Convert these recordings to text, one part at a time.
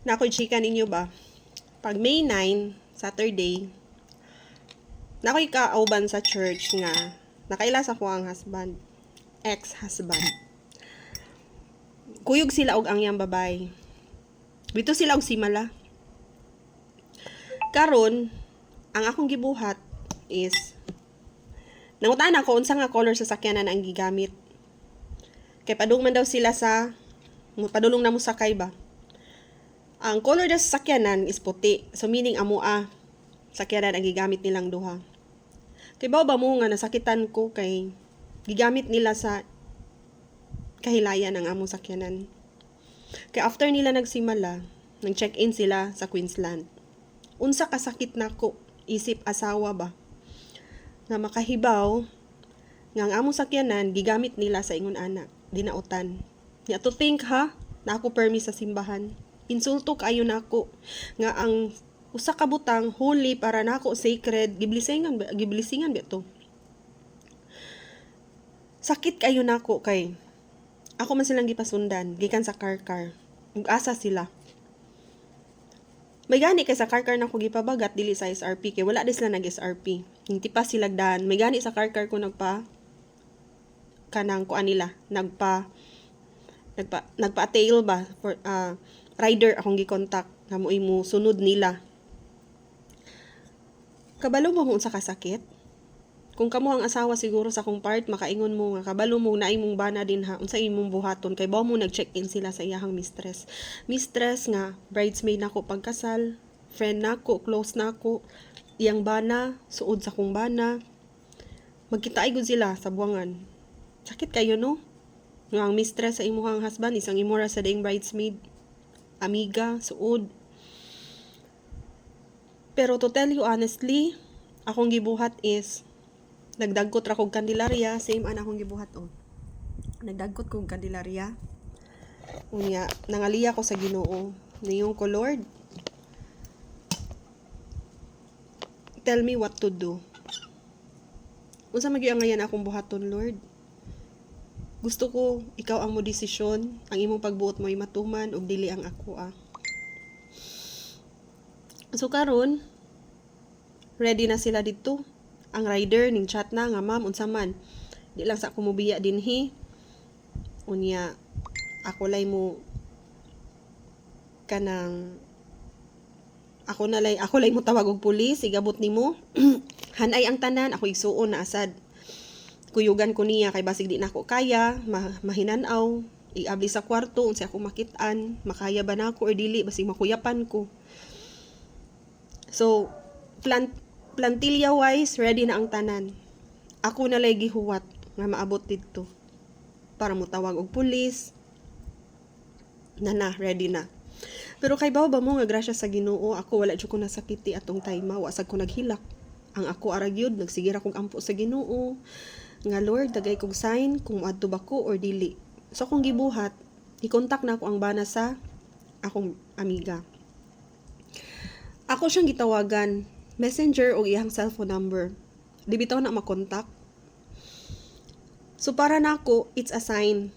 Nakoy chika ninyo ba? Pag May 9, Saturday, nakoy kauban sa church nga nakaila sa ko ang husband, ex-husband. Kuyog sila og ang yang babay. Bito sila og simala. Karon, ang akong gibuhat is nangutaan ako unsa nga color sa sakyanan ang gigamit. Kay padung man daw sila sa padulong na mo sakay ba. Ang color daw sa sakyanan is puti. So meaning amua sakyanan ang gigamit nilang duha. Kay ba mo nga nasakitan ko kay gigamit nila sa kahilayan ang among sakyanan. Kay after nila nagsimala, nang check-in sila sa Queensland. Unsa kasakit nako isip asawa ba nga makahibaw nga ang among sakyanan gigamit nila sa ingon anak dinautan. Nya to think ha, na ako permi sa simbahan. Insulto kayo nako nga ang usa ka butang holy para nako sacred giblisingan ba to. Sakit kayo nako kay ako man silang gipasundan gikan sa car ug asa sila. May gani kay sa car na ko gipabagat dili sa SRP kay wala di sila nag-SRP. Hindi pa sila daan. May gani sa car ko nagpa kanang kuan nila, nagpa-tail ba for rider akong gi-contact nga mo imo sunod nila. Kabalo mo unsa kasakit? Kung kamo ang asawa siguro sa akong part makaingon mo nga kabalo mo na imong bana din ha unsa imong buhaton kay bawo mo nag-check-in sila sa iyahang mistress nga bridesmaid nako pagkasal, friend nako, close nako, iyang bana suod sa kong bana, magkita ay gud sila sa buwangan. Sakit kayo no nga ang mistress sa imong husband isang imura sa daing bridesmaid, amiga, suod. Pero to tell you honestly, akong gibuhat is nagdagkot ra kog kandilarya, same ana akong gibuhat oh. Nagdagkot kog kandilarya. Unya, nangaliya ko sa Ginoo. Niyong ko, Lord, tell me what to do. Unsa magiangayan akong buhaton, Lord? Gusto ko ikaw ang mo desisyon, ang imong pagbuot mo'y matuman ug dili ang ako ah. So karon, ready na sila dito. Ang rider ning chat na nga ma'am unsa man di lang sa ako mobiya dinhi unya ako lay mo kanang ako lay mo tawag og pulis igabot nimo hanay ang tanan ako igsuon na asad kuyugan ko niya kay basig di na ako kaya mahinan-aw iabli sa kwarto unsa ako makit-an makaya ba nako or dili basig makuyapan ko. So plantilya wise, ready na ang tanan. Ako na lay gihuwat nga maabot dito. Para mo tawag og pulis. Ready na. Pero kay ba mo nga grasya sa Ginoo, ako wala jud ko nasakiti atong time, wasag ko naghilak. Ang ako aragyod, nagsigira kong ampo sa Ginoo. Nga Lord, dagay kog sign kung adto ba ko or dili. So kung gibuhat, i-contact na ako ang bana sa akong amiga. Ako siyang gitawagan messenger o iyang cellphone number. Di bitaw na makontak. So para nako, it's a sign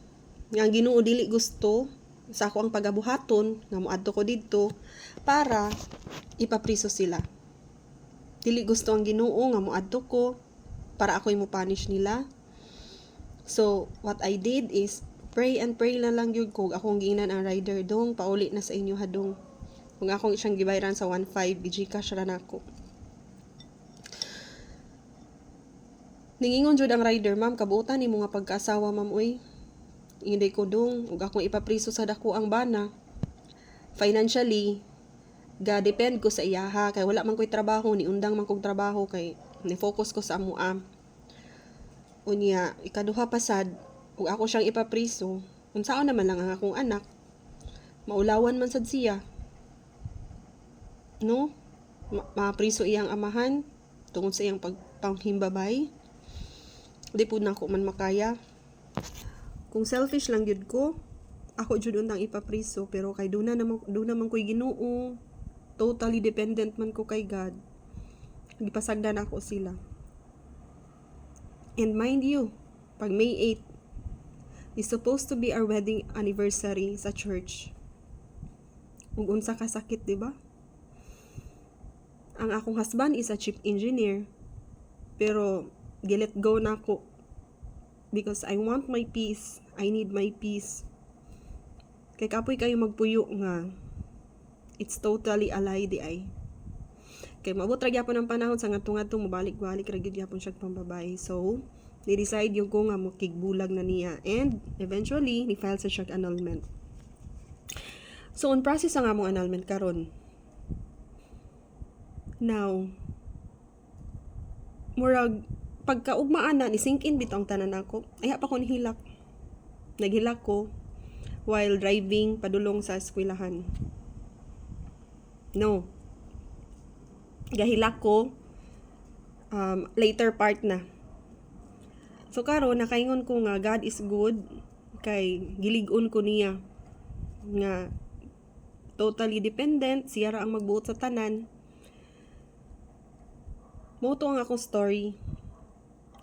nga Ginoo dili gusto sa ako ang pagabuhaton nga moadto ko didto para ipapriso sila. Dili gusto ang Ginoo nga moadto ko para ako'y mo punish nila. So what I did is pray na lang yun ko akong giinan ang rider dong pauli na sa inyo hadong. Kung akong siyang gibayran sa 1.5 Gcash ra nako. Ningingon jud ang rider, ma'am, kabuotan nimo nga pagkaasawa, ma'am, uy. Hindi ko dong, ug akong ipapriso sa dako ang bana. Financially, ga-depend ko sa iyaha, kay wala man ko'y trabaho, ni undang man kong trabaho, kay ni-focus ko sa amuam. Unya, ikaduha pasad, ug ako siyang ipapriso, unsaon naman lang ang akong anak. Maulawan man sad siya. No? Mapriso iyang amahan, tungod sa iyang pagpanghimbabay. Di po na ako man makaya. Kung selfish lang yun ko, ako jud untang ipapriso pero kay do naman ko'y Ginoo. Totally dependent man ko kay God. Gipasagdan ako sila. And mind you, pag May 8 is supposed to be our wedding anniversary sa church. ug unsa ka sakit, di ba? Ang akong husband is a chief engineer, pero gilet go na ako because I want my peace. I need my peace. Kay kapoy kayo magpuyo nga it's totally a lie di ay. Kay maabot ra gyapon ang panahon sa ngadto-ngadto mabalik-balik ra gyud gyapon siya pambabae. So, ni-decide yung ko nga makigbulag na niya and eventually ni-file sa siya annulment. So, on process ang among annulment karon. Now, murag pagkaugmaan na ni sink in bitong tanan ako. Ay pa ko nihilak. Naghilak ko while driving padulong sa eskwelahan. No. Gahilak ko later part na. So karon nakaingon ko nga God is good kay gilig-on ko niya nga totally dependent siya ra ang magbuot sa tanan. Mao to ang akong story.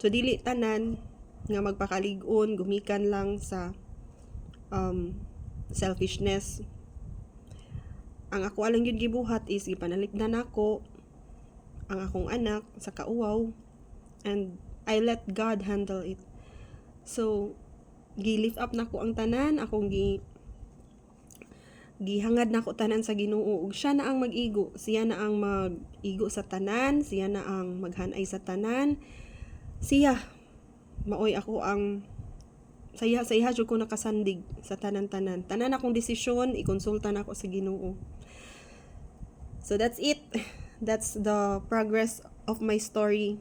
So dili tanan nga magpakalig-on gumikan lang sa selfishness. Ang ako alang yun gibuhat is ipanaligdan ako ang akong anak sa kauwaw and I let God handle it. So gi-lift up nako ang tanan, akong gihangad nako tanan sa Ginoo ug siya na ang mag-igo, siya na ang mag-igo sa tanan, siya na ang maghanay sa tanan. Siya maoy ako ang saya jud ko nakasandig sa tanan-tanan. Tanan akong desisyon ikonsulta nako sa Ginoo. So that's it. That's the progress of my story.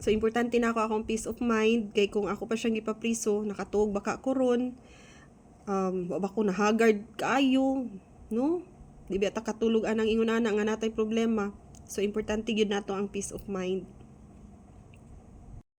So importante na ako akong peace of mind kay kung ako pa siyang gipapriso, nakatuog baka ko ron. Wa ko na haggard kaayo, no? Di ba ta katulog anang ingon ana nga natay problema. So importante gyud nato ang peace of mind.